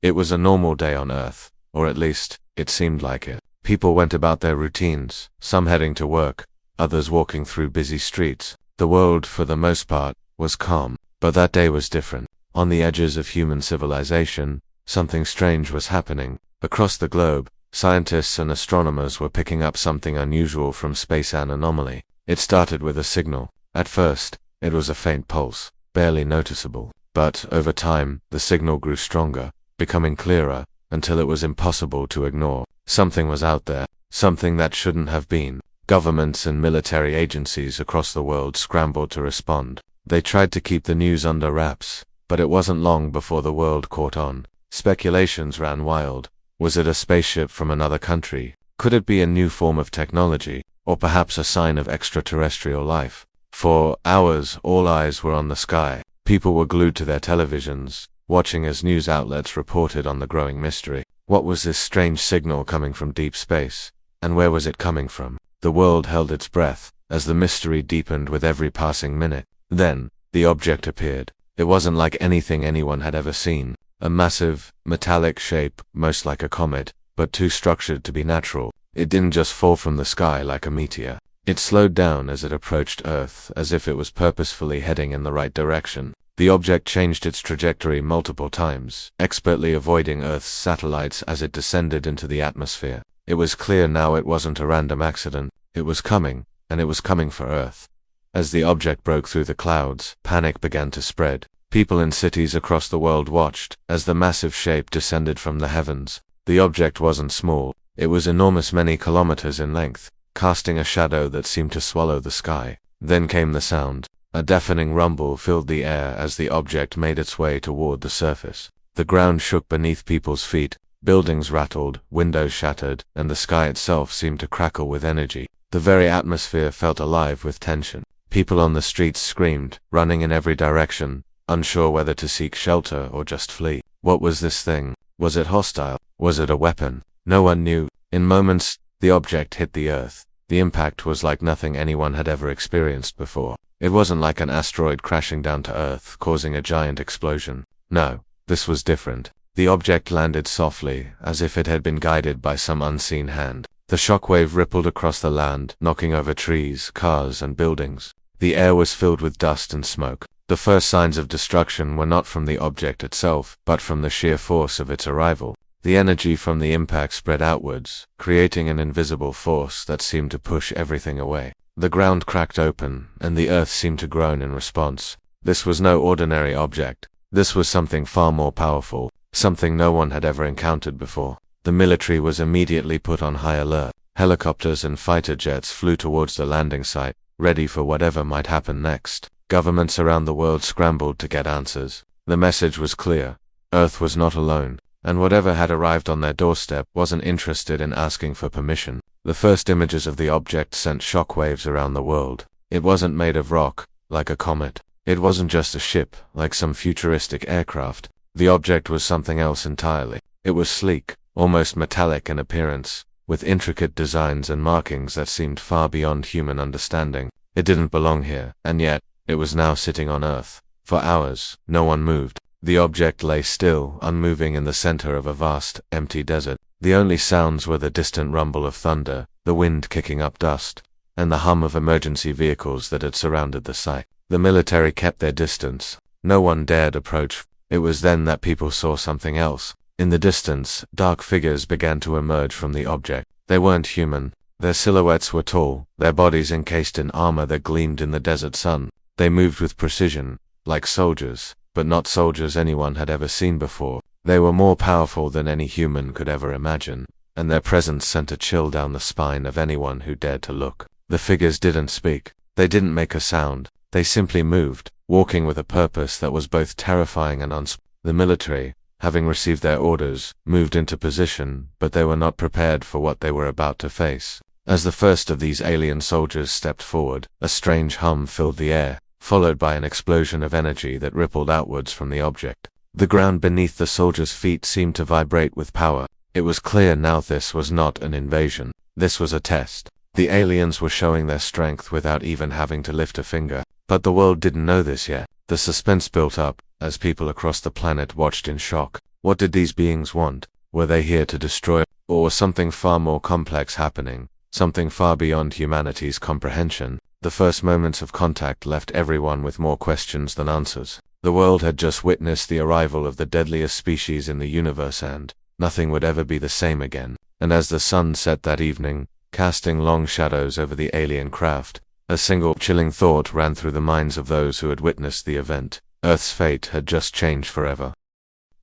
It was a normal day on Earth, or at least, it seemed like it. People went about their routines, some heading to work, others walking through busy streets. The world, for the most part, was calm. But that day was different. On the edges of human civilization, something strange was happening. Across the globe, scientists and astronomers were picking up something unusual from space anomaly. It started with a signal. At first, it was a faint pulse, barely noticeable. But, over time, the signal grew stronger, becoming clearer, until it was impossible to ignore. Something was out there, something that shouldn't have been. Governments and military agencies across the world scrambled to respond. They tried to keep the news under wraps, but it wasn't long before the world caught on. Speculations ran wild. Was it a spaceship from another country? Could it be a new form of technology, or perhaps a sign of extraterrestrial life? For hours, all eyes were on the sky. People were glued to their televisions, watching as news outlets reported on the growing mystery. What was this strange signal coming from deep space? And where was it coming from? The world held its breath, as the mystery deepened with every passing minute. Then, the object appeared. It wasn't like anything anyone had ever seen. A massive, metallic shape, most like a comet, but too structured to be natural. It didn't just fall from the sky like a meteor. It slowed down as it approached Earth, as if it was purposefully heading in the right direction. The object changed its trajectory multiple times, expertly avoiding Earth's satellites as it descended into the atmosphere. It was clear now it wasn't a random accident. It was coming, and it was coming for Earth. As the object broke through the clouds, panic began to spread. People in cities across the world watched as the massive shape descended from the heavens. The object wasn't small. It was enormous, many kilometers in length, casting a shadow that seemed to swallow the sky. Then came the sound. A deafening rumble filled the air as the object made its way toward the surface. The ground shook beneath people's feet, buildings rattled, windows shattered, and the sky itself seemed to crackle with energy. The very atmosphere felt alive with tension. People on the streets screamed, running in every direction, unsure whether to seek shelter or just flee. What was this thing? Was it hostile? Was it a weapon? No one knew. In moments, the object hit the Earth. The impact was like nothing anyone had ever experienced before. It wasn't like an asteroid crashing down to Earth, causing a giant explosion. No, this was different. The object landed softly, as if it had been guided by some unseen hand. The shockwave rippled across the land, knocking over trees, cars, and buildings. The air was filled with dust and smoke. The first signs of destruction were not from the object itself, but from the sheer force of its arrival. The energy from the impact spread outwards, creating an invisible force that seemed to push everything away. The ground cracked open, and the earth seemed to groan in response. This was no ordinary object. This was something far more powerful, something no one had ever encountered before. The military was immediately put on high alert. Helicopters and fighter jets flew towards the landing site, ready for whatever might happen next. Governments around the world scrambled to get answers. The message was clear. Earth was not alone, and whatever had arrived on their doorstep wasn't interested in asking for permission. The first images of the object sent shockwaves around the world. It wasn't made of rock, like a comet. It wasn't just a ship, like some futuristic aircraft. The object was something else entirely. It was sleek, almost metallic in appearance, with intricate designs and markings that seemed far beyond human understanding. It didn't belong here, and yet, it was now sitting on Earth. For hours, no one moved. The object lay still, unmoving in the center of a vast, empty desert. The only sounds were the distant rumble of thunder, the wind kicking up dust, and the hum of emergency vehicles that had surrounded the site. The military kept their distance. No one dared approach. It was then that people saw something else. In the distance, dark figures began to emerge from the object. They weren't human. Their silhouettes were tall, their bodies encased in armor that gleamed in the desert sun. They moved with precision, like soldiers, but not soldiers anyone had ever seen before. They were more powerful than any human could ever imagine, and their presence sent a chill down the spine of anyone who dared to look. The figures didn't speak. They didn't make a sound. They simply moved, walking with a purpose that was both terrifying and unspoken. The military, having received their orders, moved into position, but they were not prepared for what they were about to face. As the first of these alien soldiers stepped forward, a strange hum filled the air, followed by an explosion of energy that rippled outwards from the object. The ground beneath the soldiers' feet seemed to vibrate with power. It was clear now this was not an invasion. This was a test. The aliens were showing their strength without even having to lift a finger. But the world didn't know this yet. The suspense built up, as people across the planet watched in shock. What did these beings want? Were they here to destroy, or was something far more complex happening? Something far beyond humanity's comprehension? The first moments of contact left everyone with more questions than answers. The world had just witnessed the arrival of the deadliest species in the universe, and nothing would ever be the same again. And as the sun set that evening, casting long shadows over the alien craft, a single chilling thought ran through the minds of those who had witnessed the event. Earth's fate had just changed forever.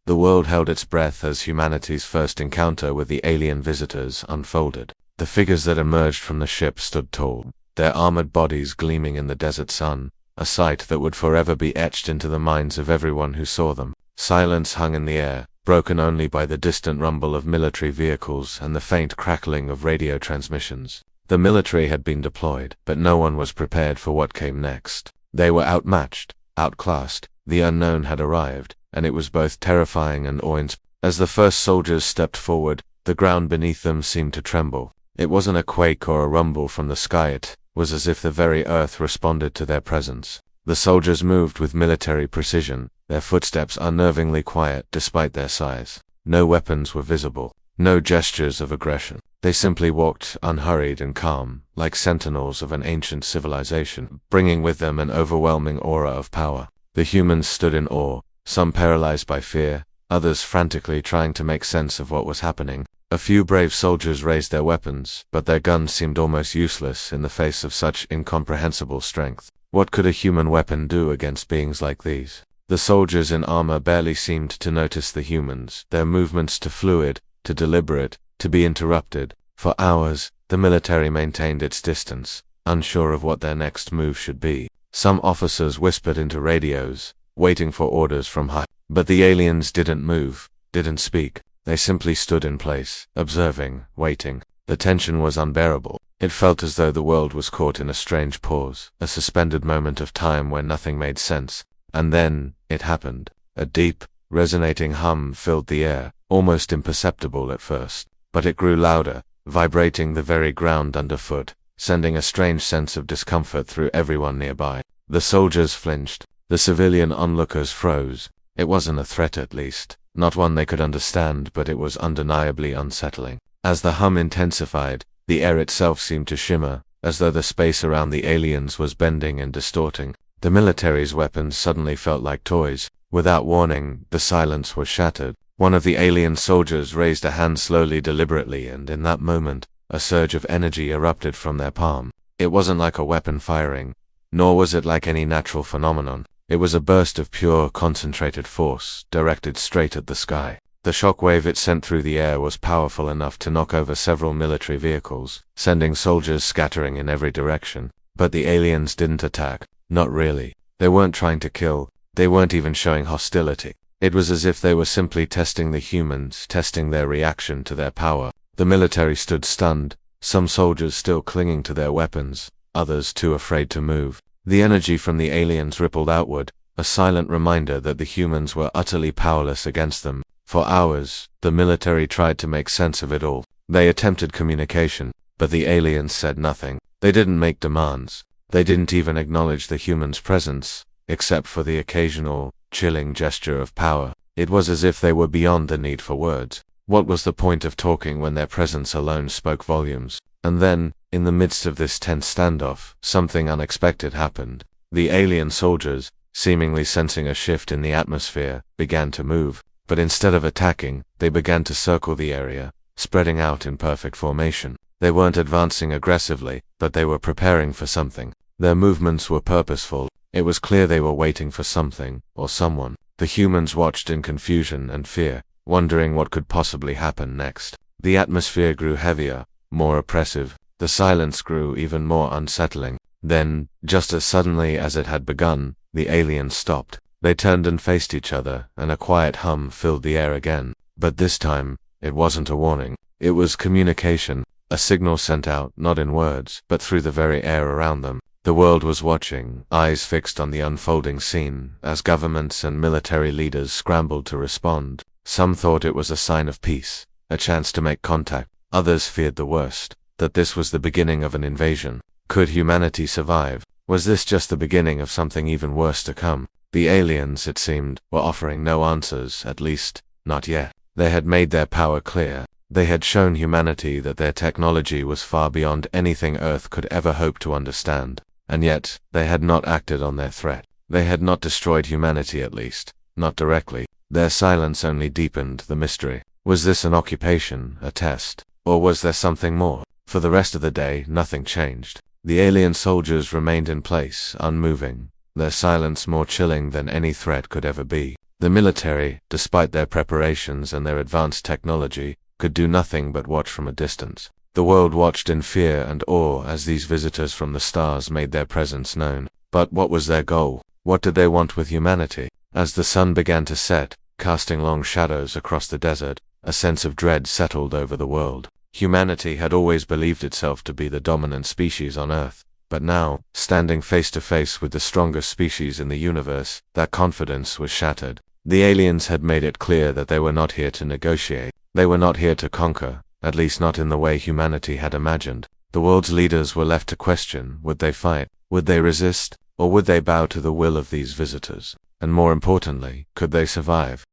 The world held its breath as humanity's first encounter with the alien visitors unfolded. The figures that emerged from the ship stood tall, their armored bodies gleaming in the desert sun, a sight that would forever be etched into the minds of everyone who saw them. Silence hung in the air, broken only by the distant rumble of military vehicles and the faint crackling of radio transmissions. The military had been deployed, but no one was prepared for what came next. They were outmatched, outclassed. The unknown had arrived, and it was both terrifying and awe-inspiring. As the first soldiers stepped forward, the ground beneath them seemed to tremble. It wasn't a quake or a rumble from the sky, it was as if the very earth responded to their presence. The soldiers moved with military precision, their footsteps unnervingly quiet despite their size. No weapons were visible, no gestures of aggression. They simply walked, unhurried and calm, like sentinels of an ancient civilization, bringing with them an overwhelming aura of power. The humans stood in awe, some paralyzed by fear, others frantically trying to make sense of what was happening. A few brave soldiers raised their weapons, but their guns seemed almost useless in the face of such incomprehensible strength. What could a human weapon do against beings like these? The soldiers in armor barely seemed to notice the humans, their movements too fluid, too deliberate, to be interrupted. For hours, the military maintained its distance, unsure of what their next move should be. Some officers whispered into radios, waiting for orders from high. But the aliens didn't move, didn't speak. They simply stood in place, observing, waiting. The tension was unbearable. It felt as though the world was caught in a strange pause, a suspended moment of time where nothing made sense. And then, it happened. A deep, resonating hum filled the air, almost imperceptible at first. But it grew louder, vibrating the very ground underfoot, sending a strange sense of discomfort through everyone nearby. The soldiers flinched. The civilian onlookers froze. It wasn't a threat, at least. Not one they could understand, but it was undeniably unsettling. As the hum intensified, the air itself seemed to shimmer, as though the space around the aliens was bending and distorting. The military's weapons suddenly felt like toys. Without warning, the silence was shattered. One of the alien soldiers raised a hand slowly, deliberately, and in that moment, a surge of energy erupted from their palm. It wasn't like a weapon firing, nor was it like any natural phenomenon. It was a burst of pure, concentrated force, directed straight at the sky. The shockwave it sent through the air was powerful enough to knock over several military vehicles, sending soldiers scattering in every direction. But the aliens didn't attack. Not really. They weren't trying to kill. They weren't even showing hostility. It was as if they were simply testing the humans, testing their reaction to their power. The military stood stunned, some soldiers still clinging to their weapons, others too afraid to move. The energy from the aliens rippled outward, a silent reminder that the humans were utterly powerless against them. For hours, the military tried to make sense of it all. They attempted communication, but the aliens said nothing. They didn't make demands. They didn't even acknowledge the humans' presence, except for the occasional, chilling gesture of power. It was as if they were beyond the need for words. What was the point of talking when their presence alone spoke volumes? And then, in the midst of this tense standoff, something unexpected happened. The alien soldiers, seemingly sensing a shift in the atmosphere, began to move. But instead of attacking, they began to circle the area, spreading out in perfect formation. They weren't advancing aggressively, but they were preparing for something. Their movements were purposeful. It was clear they were waiting for something, or someone. The humans watched in confusion and fear, wondering what could possibly happen next. The atmosphere grew heavier, more oppressive. The silence grew even more unsettling. Then, just as suddenly as it had begun, the aliens stopped. They turned and faced each other, and a quiet hum filled the air again. But this time, it wasn't a warning. It was communication, a signal sent out not in words, but through the very air around them. The world was watching, eyes fixed on the unfolding scene, as governments and military leaders scrambled to respond. Some thought it was a sign of peace, a chance to make contact. Others feared the worst, that this was the beginning of an invasion. Could humanity survive? Was this just the beginning of something even worse to come? The aliens, it seemed, were offering no answers, at least, Not yet. They had made their power clear. They had shown humanity that their technology was far beyond anything Earth could ever hope to understand. And yet, they had not acted on their threat. They had not destroyed humanity, at least. Not directly. Their silence only deepened the mystery. Was this an occupation, a test? Or was there something more? For the rest of the day, nothing changed. The alien soldiers remained in place, unmoving, their silence more chilling than any threat could ever be. The military, despite their preparations and their advanced technology, could do nothing but watch from a distance. The world watched in fear and awe as these visitors from the stars made their presence known. But what was their goal? What did they want with humanity? As the sun began to set, casting long shadows across the desert, a sense of dread settled over the world. Humanity had always believed itself to be the dominant species on Earth, but now, standing face to face with the strongest species in the universe, that confidence was shattered. The aliens had made it clear that they were not here to negotiate. They were not here to conquer, at least not in the way humanity had imagined. The world's leaders were left to question, would they fight, would they resist, or would they bow to the will of these visitors? And more importantly, could they survive?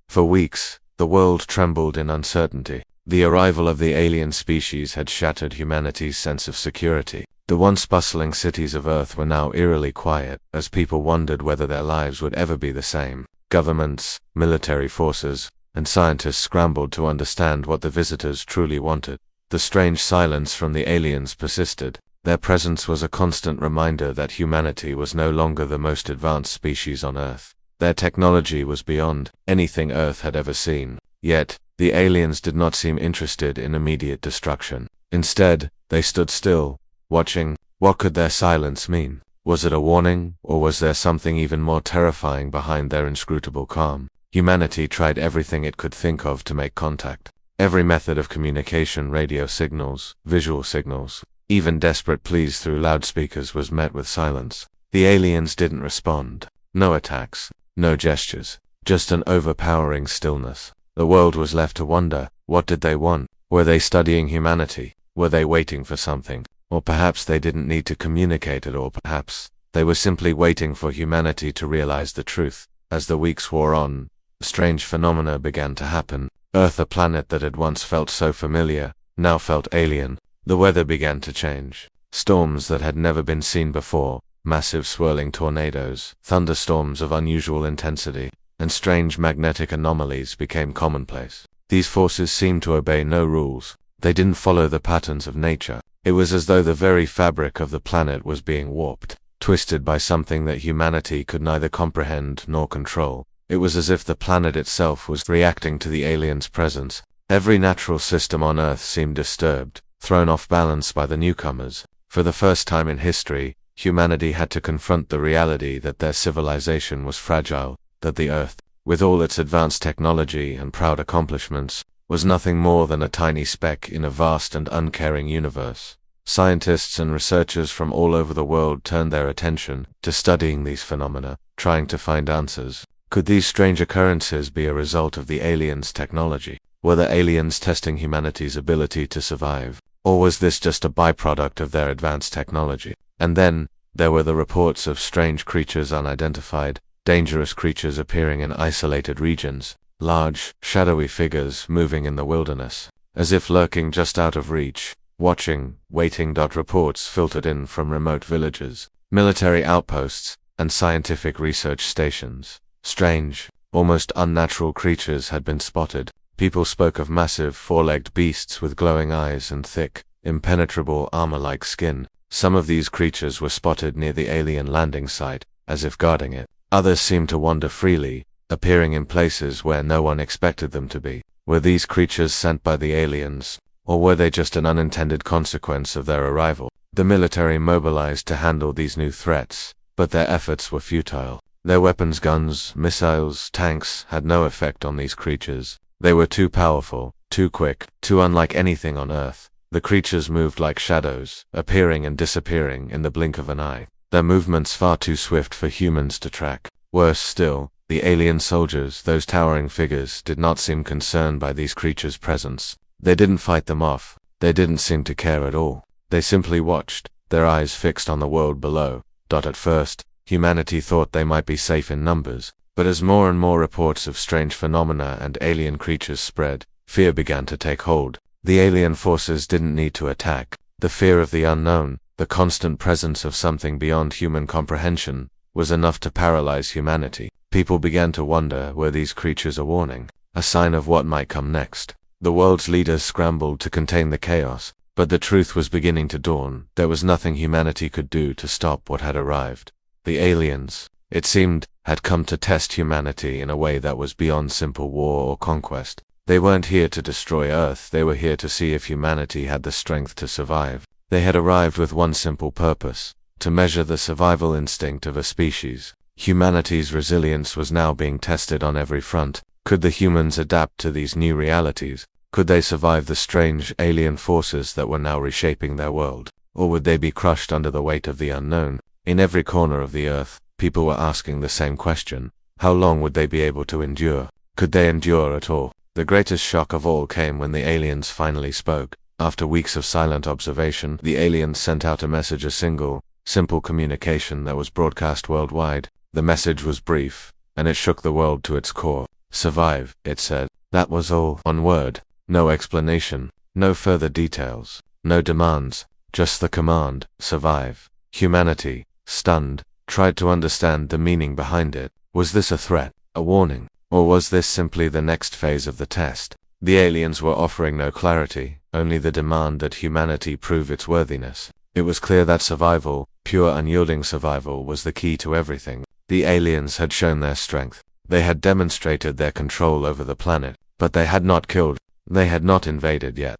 For weeks, the world trembled in uncertainty. The arrival of the alien species had shattered humanity's sense of security. The once bustling cities of Earth were now eerily quiet, as people wondered whether their lives would ever be the same. Governments, military forces, and scientists scrambled to understand what the visitors truly wanted. The strange silence from the aliens persisted. Their presence was a constant reminder that humanity was no longer the most advanced species on Earth. Their technology was beyond anything Earth had ever seen. Yet, the aliens did not seem interested in immediate destruction. Instead, they stood still, watching. What could their silence mean? Was it a warning, or was there something even more terrifying behind their inscrutable calm? Humanity tried everything it could think of to make contact. Every method of communication, radio signals, visual signals, even desperate pleas through loudspeakers was met with silence. The aliens didn't respond. No attacks, no gestures, just an overpowering stillness. The world was left to wonder, what did they want? Were they studying humanity? Were they waiting for something? Or perhaps they didn't need to communicate it, or perhaps they were simply waiting for humanity to realize the truth. As the weeks wore on, strange phenomena began to happen. Earth, a planet that had once felt so familiar, now felt alien. The weather began to change. Storms that had never been seen before, massive swirling tornadoes, thunderstorms of unusual intensity, and strange magnetic anomalies became commonplace. These forces seemed to obey no rules. They didn't follow the patterns of nature. It was as though the very fabric of the planet was being warped, twisted by something that humanity could neither comprehend nor control. It was as if the planet itself was reacting to the aliens' presence. Every natural system on Earth seemed disturbed, thrown off balance by the newcomers. For the first time in history, humanity had to confront the reality that their civilization was fragile, that the Earth, with all its advanced technology and proud accomplishments, was nothing more than a tiny speck in a vast and uncaring universe. Scientists and researchers from all over the world turned their attention to studying these phenomena, trying to find answers. Could these strange occurrences be a result of the aliens' technology? Were the aliens testing humanity's ability to survive? Or was this just a byproduct of their advanced technology? And then, there were the reports of strange creatures unidentified, dangerous creatures appearing in isolated regions, large, shadowy figures moving in the wilderness, as if lurking just out of reach, watching, waiting. Reports filtered in from remote villages, military outposts, and scientific research stations. Strange, almost unnatural creatures had been spotted. People spoke of massive, four-legged beasts with glowing eyes and thick, impenetrable armor-like skin. Some of these creatures were spotted near the alien landing site, as if guarding it. Others seemed to wander freely, appearing in places where no one expected them to be. Were these creatures sent by the aliens, or were they just an unintended consequence of their arrival? The military mobilized to handle these new threats, but their efforts were futile. Their weapons, guns, missiles, tanks, had no effect on these creatures. They were too powerful, too quick, too unlike anything on Earth. The creatures moved like shadows, appearing and disappearing in the blink of an eye. Their movements far too swift for humans to track. Worse still, the alien soldiers, those towering figures, did not seem concerned by these creatures' presence. They didn't fight them off. They didn't seem to care at all. They simply watched, their eyes fixed on the world below. At first, humanity thought they might be safe in numbers, But as more and more reports of strange phenomena and alien creatures spread, fear began to take hold. The alien forces didn't need to attack. The fear of the unknown, the constant presence of something beyond human comprehension, was enough to paralyze humanity. People began to wonder, were these creatures a warning, a sign of what might come next? The world's leaders scrambled to contain the chaos, but the truth was beginning to dawn. There was nothing humanity could do to stop what had arrived. The aliens, it seemed, had come to test humanity in a way that was beyond simple war or conquest. They weren't here to destroy Earth, they were here to see if humanity had the strength to survive. They had arrived with one simple purpose: to measure the survival instinct of a species. Humanity's resilience was now being tested on every front. Could the humans adapt to these new realities? Could they survive the strange alien forces that were now reshaping their world? Or would they be crushed under the weight of the unknown? In every corner of the Earth, people were asking the same question. How long would they be able to endure? Could they endure at all? The greatest shock of all came when the aliens finally spoke. After weeks of silent observation, the aliens sent out a message, a single, simple communication that was broadcast worldwide. The message was brief, and it shook the world to its core. Survive, it said. That was all. One word. No explanation. No further details. No demands. Just the command: survive. Humanity, stunned, tried to understand the meaning behind it. Was this a threat? A warning? Or was this simply the next phase of the test? The aliens were offering no clarity, only the demand that humanity prove its worthiness. It was clear that survival, pure unyielding survival, was the key to everything. The aliens had shown their strength. They had demonstrated their control over the planet, but they had not killed. They had not invaded yet.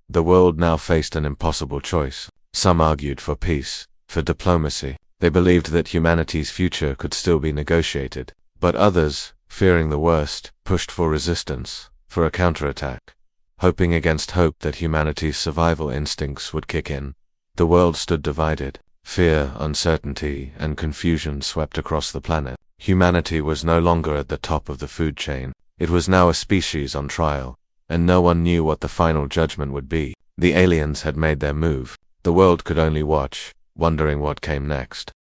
The world now faced an impossible choice. Some argued for peace, for diplomacy. They believed that humanity's future could still be negotiated. But others, fearing the worst, pushed for resistance, for a counterattack, hoping against hope that humanity's survival instincts would kick in. The world stood divided. Fear, uncertainty, and confusion swept across the planet. Humanity was no longer at the top of the food chain. It was now a species on trial, and no one knew what the final judgment would be. The aliens had made their move. The world could only watch, wondering what came next.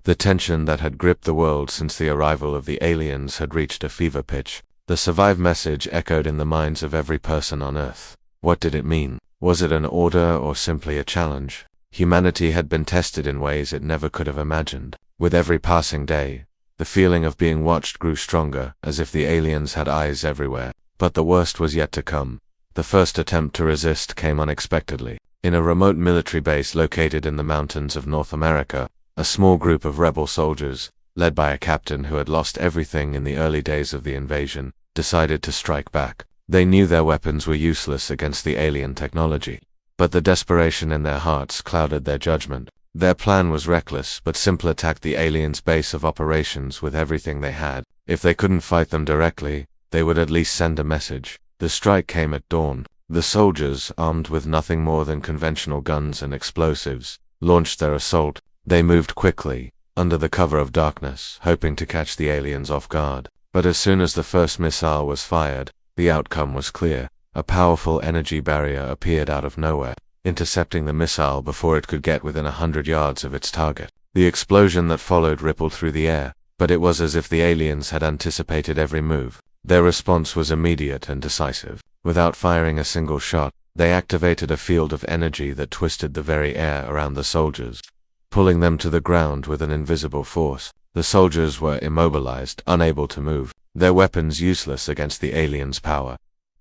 The tension that had gripped the world since the arrival of the aliens had reached a fever pitch. The survive message echoed in the minds of every person on Earth. What did it mean? Was it an order or simply a challenge? Humanity had been tested in ways it never could have imagined. With every passing day, the feeling of being watched grew stronger, as if the aliens had eyes everywhere. But the worst was yet to come. The first attempt to resist came unexpectedly. In a remote military base located in the mountains of North America, a small group of rebel soldiers, led by a captain who had lost everything in the early days of the invasion, decided to strike back. They knew their weapons were useless against the alien technology, but the desperation in their hearts clouded their judgment. Their plan was reckless, but simple: attack the aliens' base of operations with everything they had. If they couldn't fight them directly, they would at least send a message. The strike came at dawn. The soldiers, armed with nothing more than conventional guns and explosives, launched their assault. They moved quickly, under the cover of darkness, hoping to catch the aliens off guard. But as soon as the first missile was fired, the outcome was clear. A powerful energy barrier appeared out of nowhere, intercepting the missile before it could get within 100 yards of its target. The explosion that followed rippled through the air, but it was as if the aliens had anticipated every move. Their response was immediate and decisive. Without firing a single shot, they activated a field of energy that twisted the very air around the soldiers, pulling them to the ground with an invisible force. The soldiers were immobilized, unable to move, their weapons useless against the aliens' power.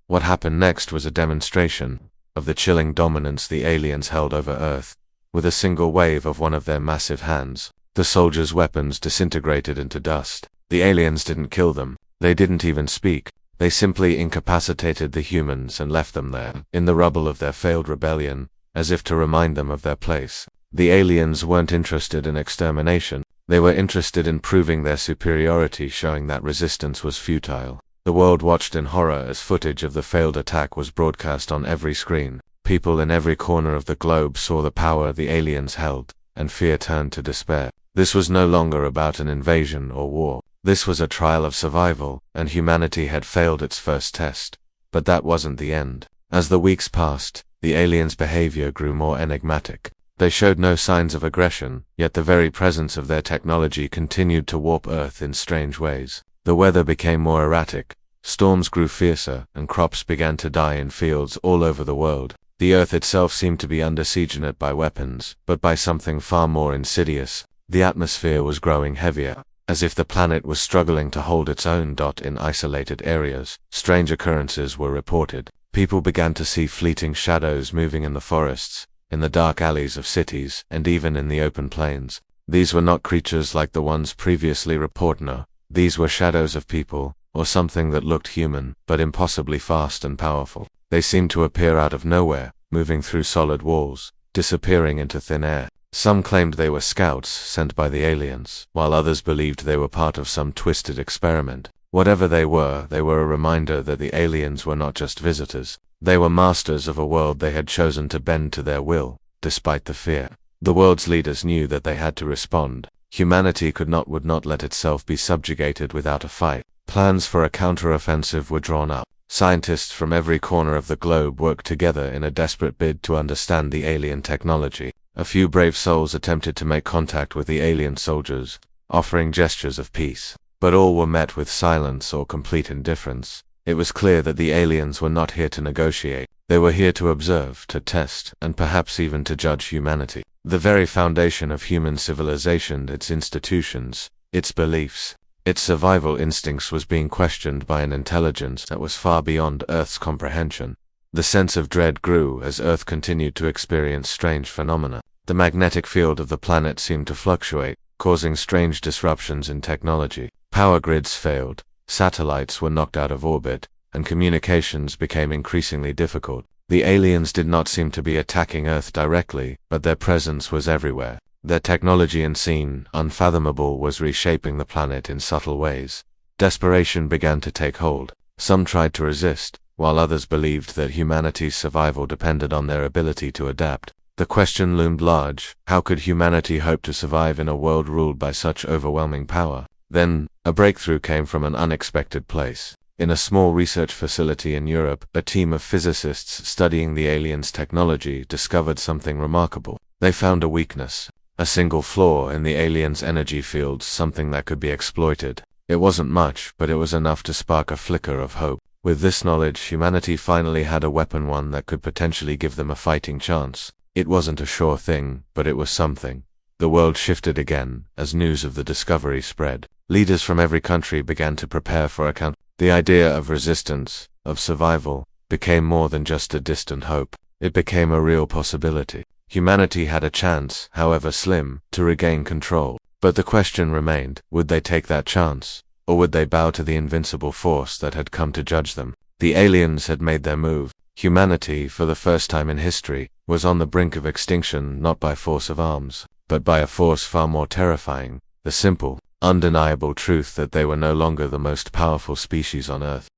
What happened next was a demonstration of the chilling dominance the aliens held over Earth. With a single wave of one of their massive hands, the soldiers' weapons disintegrated into dust. The aliens didn't kill them. They didn't even speak. They simply incapacitated the humans and left them there, in the rubble of their failed rebellion, as if to remind them of their place. The aliens weren't interested in extermination. They were interested in proving their superiority, showing that resistance was futile. The world watched in horror as footage of the failed attack was broadcast on every screen. People in every corner of the globe saw the power the aliens held, and fear turned to despair. This was no longer about an invasion or war. This was a trial of survival, and humanity had failed its first test. But that wasn't the end. As the weeks passed, the aliens' behavior grew more enigmatic. They showed no signs of aggression, yet the very presence of their technology continued to warp Earth in strange ways. The weather became more erratic, storms grew fiercer, and crops began to die in fields all over the world. The Earth itself seemed to be under siege not by weapons, but by something far more insidious. The atmosphere was growing heavier, as if the planet was struggling to hold its own. In isolated areas, strange occurrences were reported. People began to see fleeting shadows moving in the forests, in the dark alleys of cities, and even in the open plains. These were not creatures like the ones previously reported. No, these were shadows of people, or something that looked human, but impossibly fast and powerful. They seemed to appear out of nowhere, moving through solid walls, disappearing into thin air. Some claimed they were scouts sent by the aliens, while others believed they were part of some twisted experiment. Whatever they were a reminder that the aliens were not just visitors. They were masters of a world they had chosen to bend to their will, despite the fear. The world's leaders knew that they had to respond. Humanity would not let itself be subjugated without a fight. Plans for a counteroffensive were drawn up. Scientists from every corner of the globe worked together in a desperate bid to understand the alien technology. A few brave souls attempted to make contact with the alien soldiers, offering gestures of peace. But all were met with silence or complete indifference. It was clear that the aliens were not here to negotiate. They were here to observe, to test, and perhaps even to judge humanity. The very foundation of human civilization, its institutions, its beliefs, its survival instincts was being questioned by an intelligence that was far beyond Earth's comprehension. The sense of dread grew as Earth continued to experience strange phenomena. The magnetic field of the planet seemed to fluctuate, causing strange disruptions in technology. Power grids failed, satellites were knocked out of orbit, and communications became increasingly difficult. The aliens did not seem to be attacking Earth directly, but their presence was everywhere. Their technology, unseen, unfathomable, was reshaping the planet in subtle ways. Desperation began to take hold. Some tried to resist, while others believed that humanity's survival depended on their ability to adapt. The question loomed large: how could humanity hope to survive in a world ruled by such overwhelming power? Then, a breakthrough came from an unexpected place. In a small research facility in Europe, a team of physicists studying the aliens' technology discovered something remarkable. They found a weakness, a single flaw in the aliens' energy fields, something that could be exploited. It wasn't much, but it was enough to spark a flicker of hope. With this knowledge, humanity finally had a weapon, one that could potentially give them a fighting chance. It wasn't a sure thing, but it was something. The world shifted again as news of the discovery spread. Leaders from every country began to prepare for a counter. The idea of resistance, of survival, became more than just a distant hope. It became a real possibility. Humanity had a chance, however slim, to regain control. But the question remained: would they take that chance? Or would they bow to the invincible force that had come to judge them? The aliens had made their move. Humanity, for the first time in history, was on the brink of extinction, not by force of arms, but by a force far more terrifying: the simple, undeniable truth that they were no longer the most powerful species on Earth.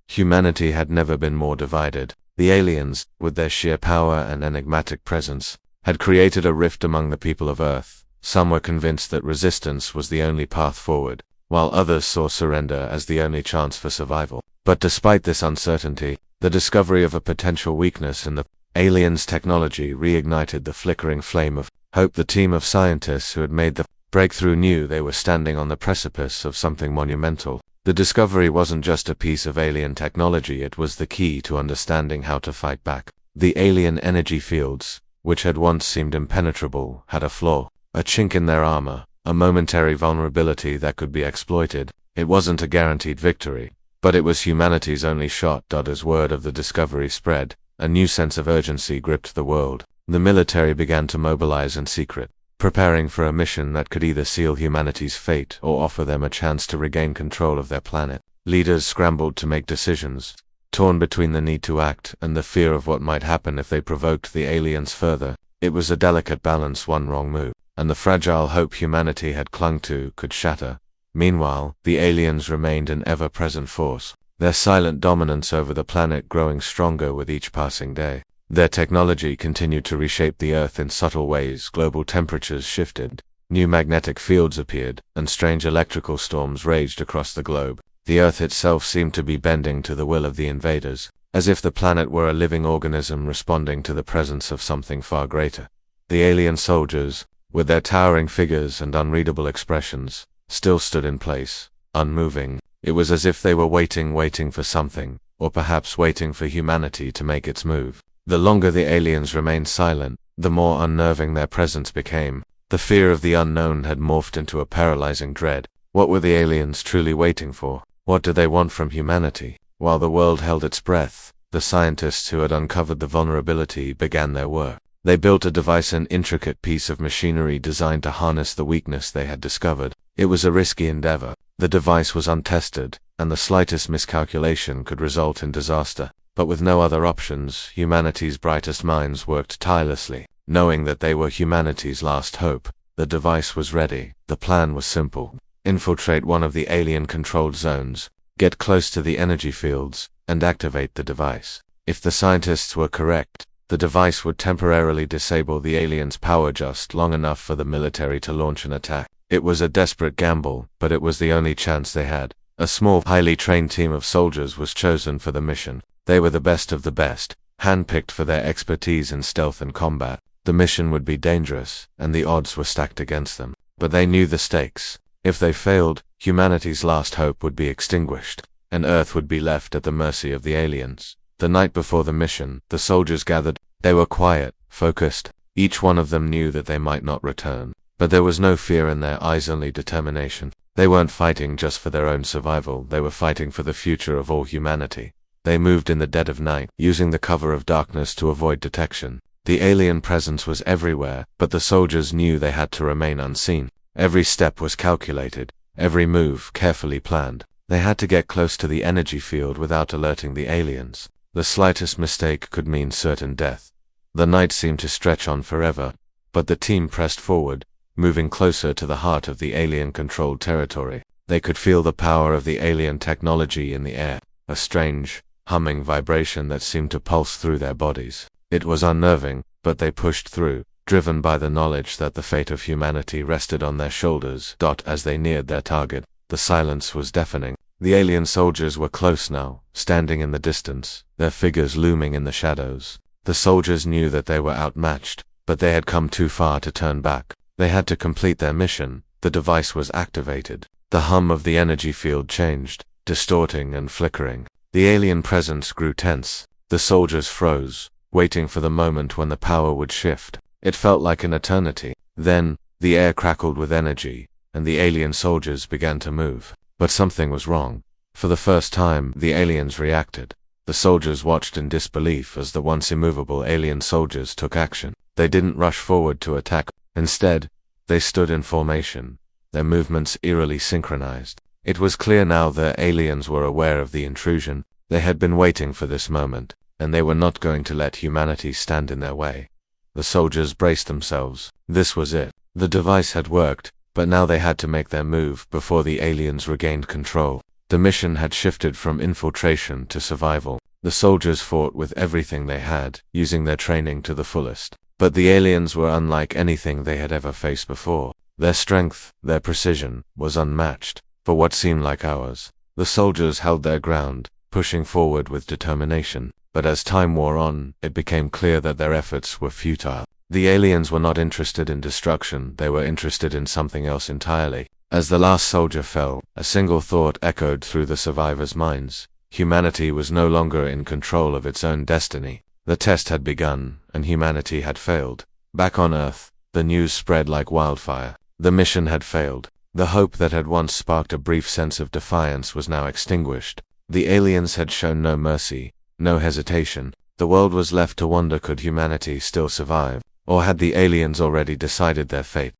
Humanity had never been more divided. The aliens, with their sheer power and enigmatic presence, had created a rift among the people of Earth. Some were convinced that resistance was the only path forward, while others saw surrender as the only chance for survival. But despite this uncertainty, the discovery of a potential weakness in the aliens' technology reignited the flickering flame of hope. The team of scientists who had made the breakthrough knew they were standing on the precipice of something monumental. The discovery wasn't just a piece of alien technology, it was the key to understanding how to fight back. The alien energy fields, which had once seemed impenetrable, had a flaw, a chink in their armor, a momentary vulnerability that could be exploited. It wasn't a guaranteed victory, but it was humanity's only shot. As word of the discovery spread, a new sense of urgency gripped the world. The military began to mobilize in secret, preparing for a mission that could either seal humanity's fate or offer them a chance to regain control of their planet. Leaders scrambled to make decisions, torn between the need to act and the fear of what might happen if they provoked the aliens further. It was a delicate balance. One wrong move, and the fragile hope humanity had clung to could shatter. Meanwhile, the aliens remained an ever-present force, their silent dominance over the planet growing stronger with each passing day. Their technology continued to reshape the Earth in subtle ways. Global temperatures shifted, new magnetic fields appeared, and strange electrical storms raged across the globe. The Earth itself seemed to be bending to the will of the invaders, as if the planet were a living organism responding to the presence of something far greater. The alien soldiers, with their towering figures and unreadable expressions, still stood in place, unmoving. It was as if they were waiting for something, or perhaps waiting for humanity to make its move. The longer the aliens remained silent, the more unnerving their presence became. The fear of the unknown had morphed into a paralyzing dread. What were the aliens truly waiting for? What did they want from humanity? While the world held its breath, the scientists who had uncovered the vulnerability began their work. They built a device, an intricate piece of machinery designed to harness the weakness they had discovered. It was a risky endeavor. The device was untested, and the slightest miscalculation could result in disaster. But with no other options, humanity's brightest minds worked tirelessly. Knowing that they were humanity's last hope, the device was ready. The plan was simple. Infiltrate one of the alien-controlled zones, get close to the energy fields, and activate the device. If the scientists were correct, the device would temporarily disable the aliens' power just long enough for the military to launch an attack. It was a desperate gamble, but it was the only chance they had. A small, highly trained team of soldiers was chosen for the mission. They were the best of the best, handpicked for their expertise in stealth and combat. The mission would be dangerous, and the odds were stacked against them. But they knew the stakes. If they failed, humanity's last hope would be extinguished, and Earth would be left at the mercy of the aliens. The night before the mission, the soldiers gathered. They were quiet, focused. Each one of them knew that they might not return. But there was no fear in their eyes, only determination. They weren't fighting just for their own survival, they were fighting for the future of all humanity. They moved in the dead of night, using the cover of darkness to avoid detection. The alien presence was everywhere, but the soldiers knew they had to remain unseen. Every step was calculated, every move carefully planned. They had to get close to the energy field without alerting the aliens. The slightest mistake could mean certain death. The night seemed to stretch on forever, but the team pressed forward, moving closer to the heart of the alien-controlled territory. They could feel the power of the alien technology in the air, a strange, humming vibration that seemed to pulse through their bodies. It was unnerving, but they pushed through, driven by the knowledge that the fate of humanity rested on their shoulders. As they neared their target, the silence was deafening. The alien soldiers were close now, standing in the distance, their figures looming in the shadows. The soldiers knew that they were outmatched, but they had come too far to turn back. They had to complete their mission. The device was activated. The hum of the energy field changed, distorting and flickering. The alien presence grew tense. The soldiers froze, waiting for the moment when the power would shift. It felt like an eternity. Then, the air crackled with energy, and the alien soldiers began to move. But something was wrong. For the first time, the aliens reacted. The soldiers watched in disbelief as the once immovable alien soldiers took action. They didn't rush forward to attack. Instead, they stood in formation, their movements eerily synchronized. It was clear now the aliens were aware of the intrusion. They had been waiting for this moment, and they were not going to let humanity stand in their way. The soldiers braced themselves. This was it. The device had worked, but now they had to make their move before the aliens regained control. The mission had shifted from infiltration to survival. The soldiers fought with everything they had, using their training to the fullest. But the aliens were unlike anything they had ever faced before. Their strength, their precision, was unmatched. For what seemed like hours, the soldiers held their ground, pushing forward with determination. But as time wore on, it became clear that their efforts were futile. The aliens were not interested in destruction, they were interested in something else entirely. As the last soldier fell, a single thought echoed through the survivors' minds. Humanity was no longer in control of its own destiny. The test had begun, and humanity had failed. Back on Earth, the news spread like wildfire. The mission had failed. The hope that had once sparked a brief sense of defiance was now extinguished. The aliens had shown no mercy, no hesitation. The world was left to wonder, could humanity still survive? Or had the aliens already decided their fate?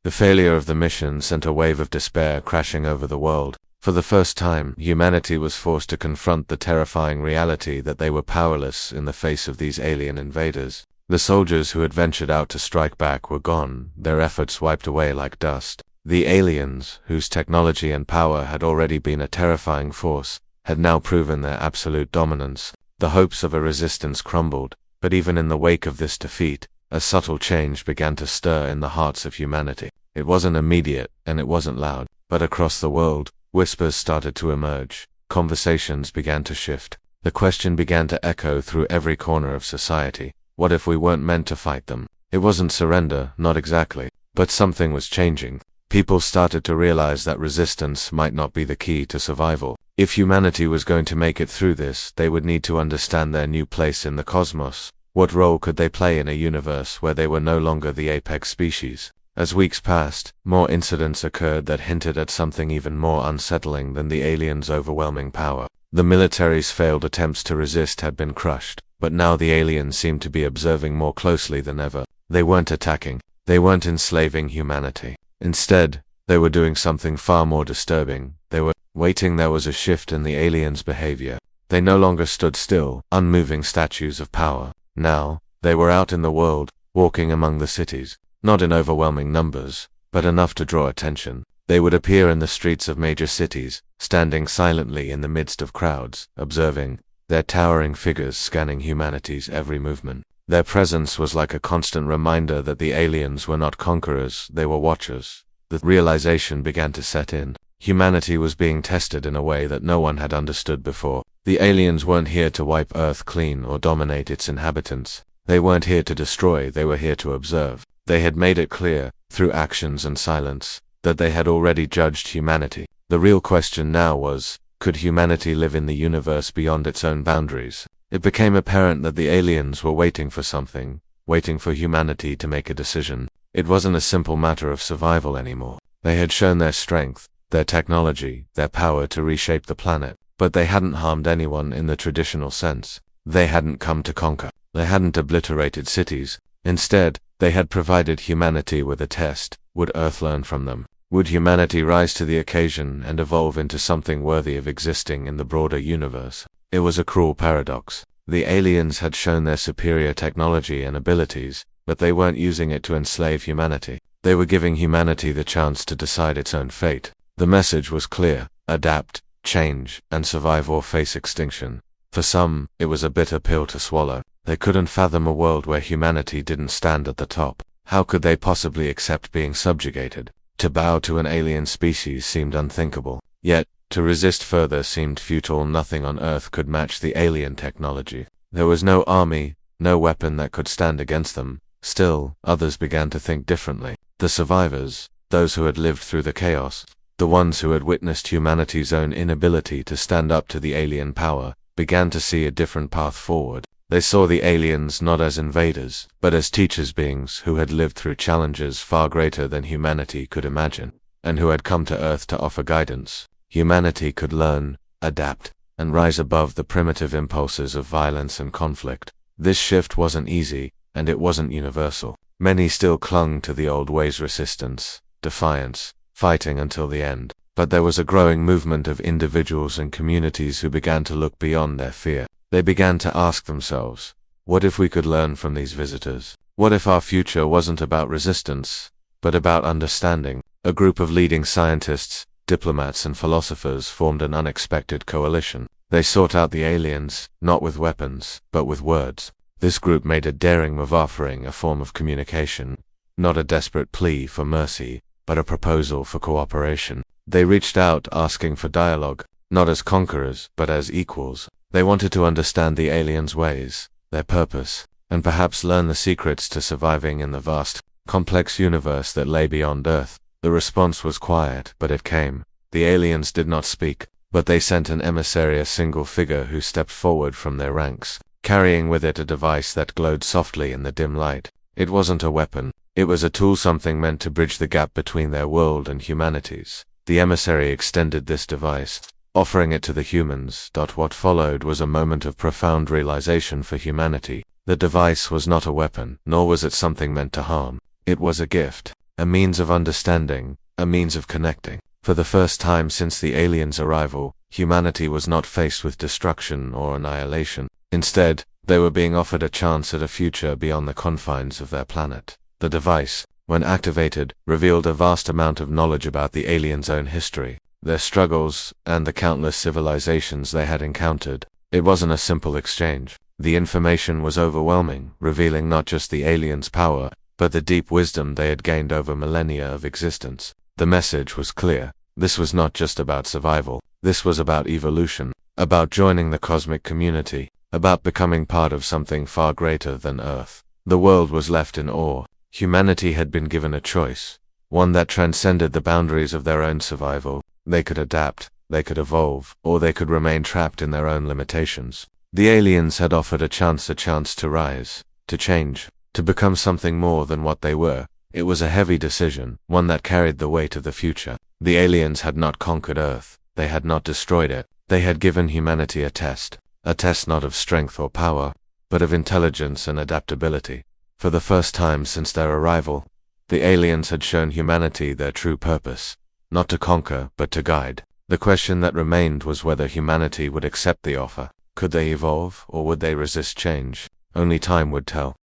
The failure of the mission sent a wave of despair crashing over the world. For the first time, humanity was forced to confront the terrifying reality that they were powerless in the face of these alien invaders. The soldiers who had ventured out to strike back were gone, their efforts wiped away like dust. The aliens, whose technology and power had already been a terrifying force, had now proven their absolute dominance. The hopes of a resistance crumbled, but even in the wake of this defeat, a subtle change began to stir in the hearts of humanity. It wasn't immediate, and it wasn't loud, but across the world, whispers started to emerge. Conversations began to shift. The question began to echo through every corner of society. What if we weren't meant to fight them? It wasn't surrender, not exactly, but something was changing. People started to realize that resistance might not be the key to survival. If humanity was going to make it through this, they would need to understand their new place in the cosmos. What role could they play in a universe where they were no longer the apex species? As weeks passed, more incidents occurred that hinted at something even more unsettling than the aliens' overwhelming power. The military's failed attempts to resist had been crushed, but now the aliens seemed to be observing more closely than ever. They weren't attacking. They weren't enslaving humanity. Instead, they were doing something far more disturbing. They were waiting. There was a shift in the aliens' behavior. They no longer stood still, unmoving statues of power. Now, they were out in the world, walking among the cities. Not in overwhelming numbers, but enough to draw attention. They would appear in the streets of major cities, standing silently in the midst of crowds, observing, their towering figures scanning humanity's every movement. Their presence was like a constant reminder that the aliens were not conquerors, they were watchers. The realization began to set in. Humanity was being tested in a way that no one had understood before. The aliens weren't here to wipe Earth clean or dominate its inhabitants. They weren't here to destroy, they were here to observe. They had made it clear, through actions and silence, that they had already judged humanity. The real question now was, could humanity live in the universe beyond its own boundaries? It became apparent that the aliens were waiting for something, waiting for humanity to make a decision. It wasn't a simple matter of survival anymore. They had shown their strength, their technology, their power to reshape the planet, but they hadn't harmed anyone in the traditional sense. They hadn't come to conquer. They hadn't obliterated cities. Instead, they had provided humanity with a test. Would Earth learn from them? Would humanity rise to the occasion and evolve into something worthy of existing in the broader universe? It was a cruel paradox. The aliens had shown their superior technology and abilities, but they weren't using it to enslave humanity. They were giving humanity the chance to decide its own fate. The message was clear: adapt, change, and survive or face extinction. For some, it was a bitter pill to swallow. They couldn't fathom a world where humanity didn't stand at the top. How could they possibly accept being subjugated? To bow to an alien species seemed unthinkable. Yet, to resist further seemed futile. Nothing on Earth could match the alien technology. There was no army, no weapon that could stand against them. Still, others began to think differently. The survivors, those who had lived through the chaos, the ones who had witnessed humanity's own inability to stand up to the alien power, began to see a different path forward. They saw the aliens not as invaders, but as teachers, beings who had lived through challenges far greater than humanity could imagine, and who had come to Earth to offer guidance. Humanity could learn, adapt, and rise above the primitive impulses of violence and conflict. This shift wasn't easy, and it wasn't universal. Many still clung to the old ways: resistance, defiance, fighting until the end. But there was a growing movement of individuals and communities who began to look beyond their fear. They began to ask themselves, what if we could learn from these visitors? What if our future wasn't about resistance, but about understanding? A group of leading scientists, diplomats, and philosophers formed an unexpected coalition. They sought out the aliens, not with weapons, but with words. This group made a daring move, offering a form of communication, not a desperate plea for mercy, but a proposal for cooperation. They reached out asking for dialogue, not as conquerors, but as equals. They wanted to understand the aliens' ways, their purpose, and perhaps learn the secrets to surviving in the vast, complex universe that lay beyond Earth. The response was quiet, but it came. The aliens did not speak, but they sent an emissary, a single figure who stepped forward from their ranks, carrying with it a device that glowed softly in the dim light. It wasn't a weapon. It was a tool, something meant to bridge the gap between their world and humanity's. The emissary extended this device, offering it to the humans. What followed was a moment of profound realization for humanity. The device was not a weapon, nor was it something meant to harm. It was a gift, a means of understanding, a means of connecting. For the first time since the aliens' arrival, humanity was not faced with destruction or annihilation. Instead, they were being offered a chance at a future beyond the confines of their planet. The device, when activated, revealed a vast amount of knowledge about the aliens' own history, their struggles, and the countless civilizations they had encountered. It wasn't a simple exchange. The information was overwhelming, revealing not just the aliens' power, but the deep wisdom they had gained over millennia of existence. The message was clear. This was not just about survival. This was about evolution, about joining the cosmic community, about becoming part of something far greater than Earth. The world was left in awe. Humanity had been given a choice, one that transcended the boundaries of their own survival. They could adapt, they could evolve, or they could remain trapped in their own limitations. The aliens had offered a chance to rise, to change, to become something more than what they were. It was a heavy decision, one that carried the weight of the future. The aliens had not conquered Earth, they had not destroyed it. They had given humanity a test not of strength or power, but of intelligence and adaptability. For the first time since their arrival, the aliens had shown humanity their true purpose, not to conquer, but to guide. The question that remained was whether humanity would accept the offer. Could they evolve, or would they resist change? Only time would tell.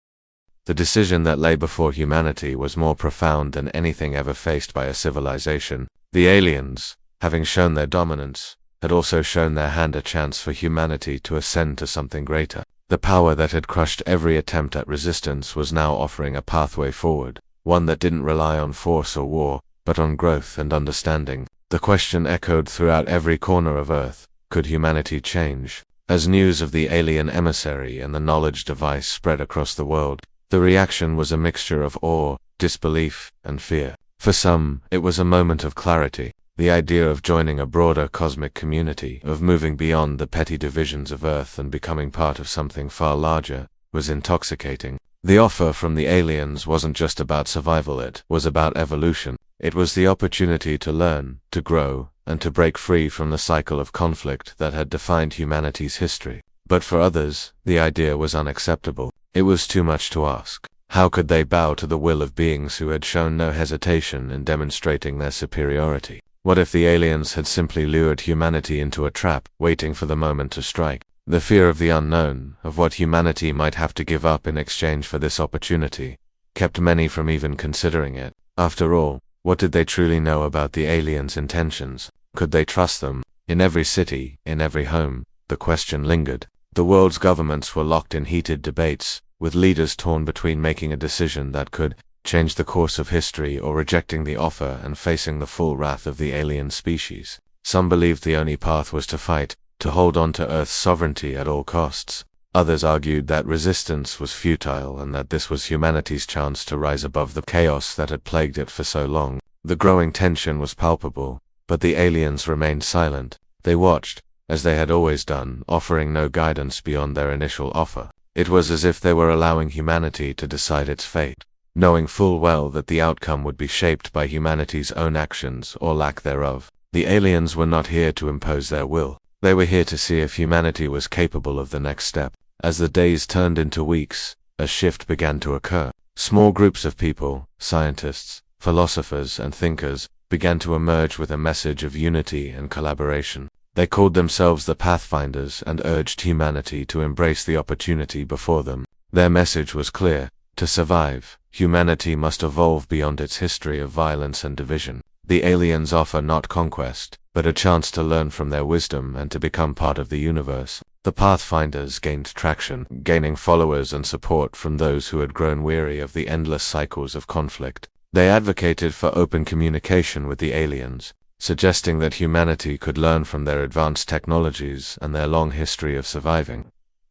The decision that lay before humanity was more profound than anything ever faced by a civilization. The aliens, having shown their dominance, had also shown their hand a chance for humanity to ascend to something greater. The power that had crushed every attempt at resistance was now offering a pathway forward, one that didn't rely on force or war, but on growth and understanding. The question echoed throughout every corner of Earth: could humanity change? As news of the alien emissary and the knowledge device spread across the world, the reaction was a mixture of awe, disbelief, and fear. For some, it was a moment of clarity. The idea of joining a broader cosmic community, of moving beyond the petty divisions of Earth and becoming part of something far larger, was intoxicating. The offer from the aliens wasn't just about survival, it was about evolution. It was the opportunity to learn, to grow, and to break free from the cycle of conflict that had defined humanity's history. But for others, the idea was unacceptable. It was too much to ask. How could they bow to the will of beings who had shown no hesitation in demonstrating their superiority? What if the aliens had simply lured humanity into a trap, waiting for the moment to strike? The fear of the unknown, of what humanity might have to give up in exchange for this opportunity, kept many from even considering it. After all, what did they truly know about the aliens' intentions? Could they trust them? In every city, in every home, the question lingered. The world's governments were locked in heated debates, with leaders torn between making a decision that could change the course of history or rejecting the offer and facing the full wrath of the alien species. Some believed the only path was to fight, to hold on to Earth's sovereignty at all costs. Others argued that resistance was futile and that this was humanity's chance to rise above the chaos that had plagued it for so long. The growing tension was palpable, but the aliens remained silent. They watched, as they had always done, offering no guidance beyond their initial offer. It was as if they were allowing humanity to decide its fate, knowing full well that the outcome would be shaped by humanity's own actions or lack thereof. The aliens were not here to impose their will. They were here to see if humanity was capable of the next step. As the days turned into weeks, a shift began to occur. Small groups of people, scientists, philosophers, and thinkers, began to emerge with a message of unity and collaboration. They called themselves the Pathfinders and urged humanity to embrace the opportunity before them. Their message was clear: to survive, humanity must evolve beyond its history of violence and division. The aliens offer not conquest, but a chance to learn from their wisdom and to become part of the universe. The Pathfinders gained traction, gaining followers and support from those who had grown weary of the endless cycles of conflict. They advocated for open communication with the aliens, suggesting that humanity could learn from their advanced technologies and their long history of surviving.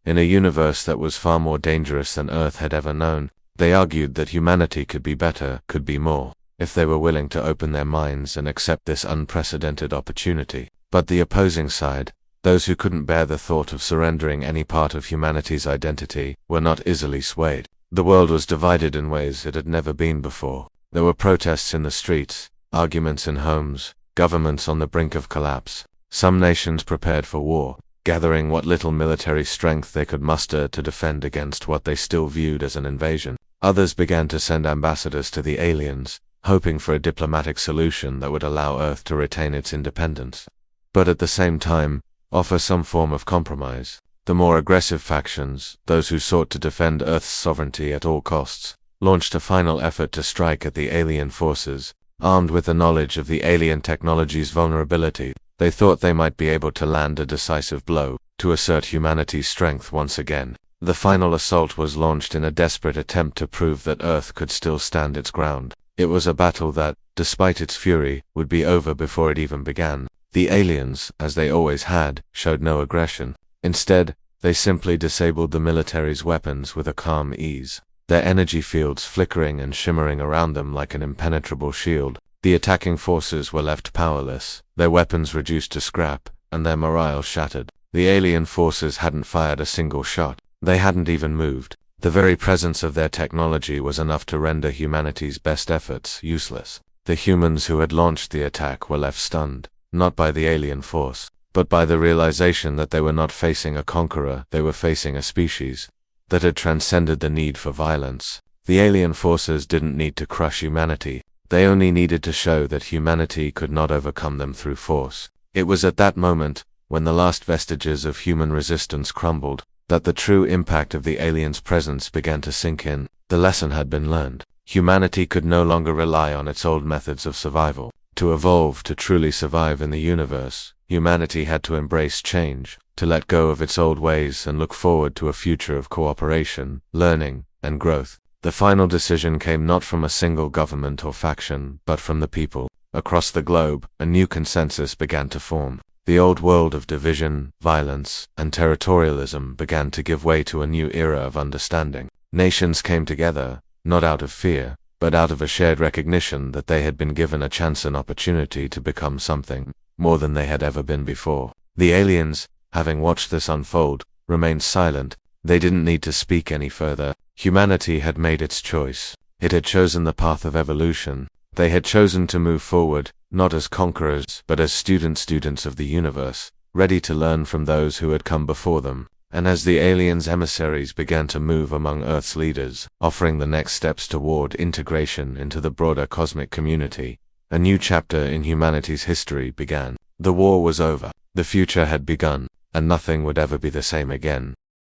In a universe that was far more dangerous than Earth had ever known, they argued that humanity could be better, could be more, if they were willing to open their minds and accept this unprecedented opportunity. But the opposing side, those who couldn't bear the thought of surrendering any part of humanity's identity, were not easily swayed. The world was divided in ways it had never been before. There were protests in the streets, arguments in homes, governments on the brink of collapse. Some nations prepared for war, gathering what little military strength they could muster to defend against what they still viewed as an invasion. Others began to send ambassadors to the aliens, hoping for a diplomatic solution that would allow Earth to retain its independence, but at the same time, offer some form of compromise. The more aggressive factions, those who sought to defend Earth's sovereignty at all costs, launched a final effort to strike at the alien forces. Armed with the knowledge of the alien technology's vulnerability, they thought they might be able to land a decisive blow, to assert humanity's strength once again. The final assault was launched in a desperate attempt to prove that Earth could still stand its ground. It was a battle that, despite its fury, would be over before it even began. The aliens, as they always had, showed no aggression. Instead, they simply disabled the military's weapons with a calm ease. their energy fields flickering and shimmering around them like an impenetrable shield. The attacking forces were left powerless, their weapons reduced to scrap, and their morale shattered. The alien forces hadn't fired a single shot. They hadn't even moved. The very presence of their technology was enough to render humanity's best efforts useless. The humans who had launched the attack were left stunned, not by the alien force, but by the realization that they were not facing a conqueror, they were facing a species that had transcended the need for violence. The alien forces didn't need to crush humanity. They only needed to show that humanity could not overcome them through force. It was at that moment, when the last vestiges of human resistance crumbled, that the true impact of the aliens' presence began to sink in. The lesson had been learned. Humanity could no longer rely on its old methods of survival. To evolve, to truly survive in the universe, humanity had to embrace change, to let go of its old ways and look forward to a future of cooperation, learning, and growth. The final decision came not from a single government or faction, but from the people. Across the globe, a new consensus began to form. The old world of division, violence, and territorialism began to give way to a new era of understanding. Nations came together, not out of fear, but out of a shared recognition that they had been given a chance and opportunity to become something more than they had ever been before. The aliens, having watched this unfold, remained silent. They didn't need to speak any further. Humanity had made its choice. It had chosen the path of evolution. They had chosen to move forward, not as conquerors, but as students of the universe, ready to learn from those who had come before them. And as the aliens' emissaries began to move among Earth's leaders, offering the next steps toward integration into the broader cosmic community, a new chapter in humanity's history began. The war was over. The future had begun, and nothing would ever be the same again.